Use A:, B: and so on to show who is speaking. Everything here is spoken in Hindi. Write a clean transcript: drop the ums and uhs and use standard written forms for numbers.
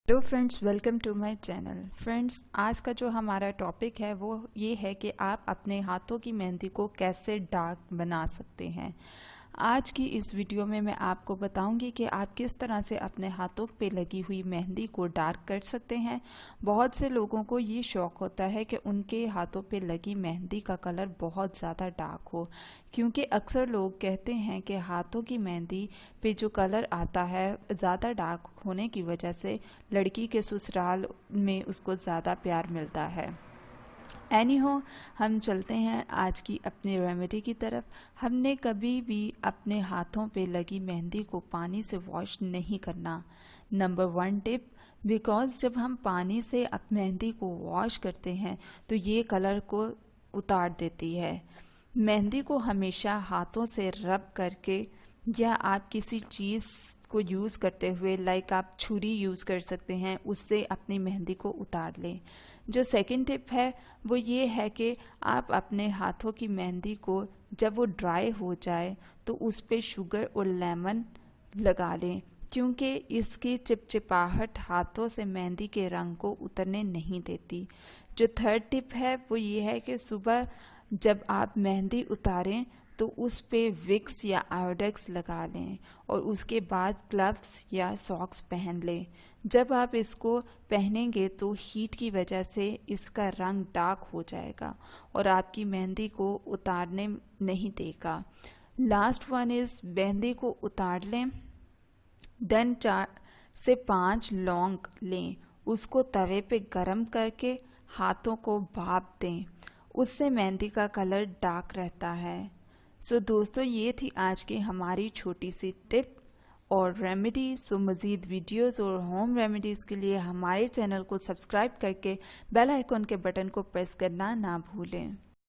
A: Hello friends, welcome to my channel. Friends, आज का जो हमारा टॉपिक है वो ये है कि आप अपने हाथों की मेहंदी को कैसे डार्क बना सकते हैं। आज की इस वीडियो में मैं आपको बताऊंगी कि आप किस तरह से अपने हाथों पे लगी हुई मेहंदी को डार्क कर सकते हैं। बहुत से लोगों को ये शौक़ होता है कि उनके हाथों पे लगी मेहंदी का कलर बहुत ज़्यादा डार्क हो, क्योंकि अक्सर लोग कहते हैं कि हाथों की मेहंदी पे जो कलर आता है ज़्यादा डार्क होने की वजह से लड़की के ससुराल में उसको ज़्यादा प्यार मिलता है। एनीहो, हम चलते हैं आज की अपनी रेमेडी की तरफ। हमने कभी भी अपने हाथों पे लगी मेहंदी को पानी से वॉश नहीं करना। नंबर 1 टिप, बिकॉज जब हम पानी से मेहंदी को वॉश करते हैं तो ये कलर को उतार देती है। मेहंदी को हमेशा हाथों से रब करके या आप किसी चीज़ को यूज़ करते हुए, लाइक आप छुरी यूज़ कर सकते हैं, उससे अपनी मेहंदी को उतार लें। जो सेकंड टिप है वो ये है कि आप अपने हाथों की मेहंदी को जब वो ड्राई हो जाए तो उस पे शुगर और लेमन लगा लें, क्योंकि इसकी चिपचिपाहट हाथों से मेहंदी के रंग को उतरने नहीं देती। जो थर्ड टिप है वो ये है कि सुबह जब आप मेहंदी उतारें तो उस पे विक्स या आयोडेक्स लगा लें और उसके बाद ग्लव्स या सॉक्स पहन लें। जब आप इसको पहनेंगे तो हीट की वजह से इसका रंग डार्क हो जाएगा और आपकी मेहंदी को उतारने नहीं देगा। लास्ट वन इज़, मेहंदी को उतार लें, देन 4 से 5 लौंग लें, उसको तवे पे गरम करके हाथों को भाप दें, उससे मेहंदी का कलर डार्क रहता है। सो दोस्तों, ये थी आज की हमारी छोटी सी टिप और रेमेडी। सो मज़ीद वीडियोस और होम रेमेडीज़ के लिए हमारे चैनल को सब्सक्राइब करके बेल आइकॉन के बटन को प्रेस करना ना भूलें।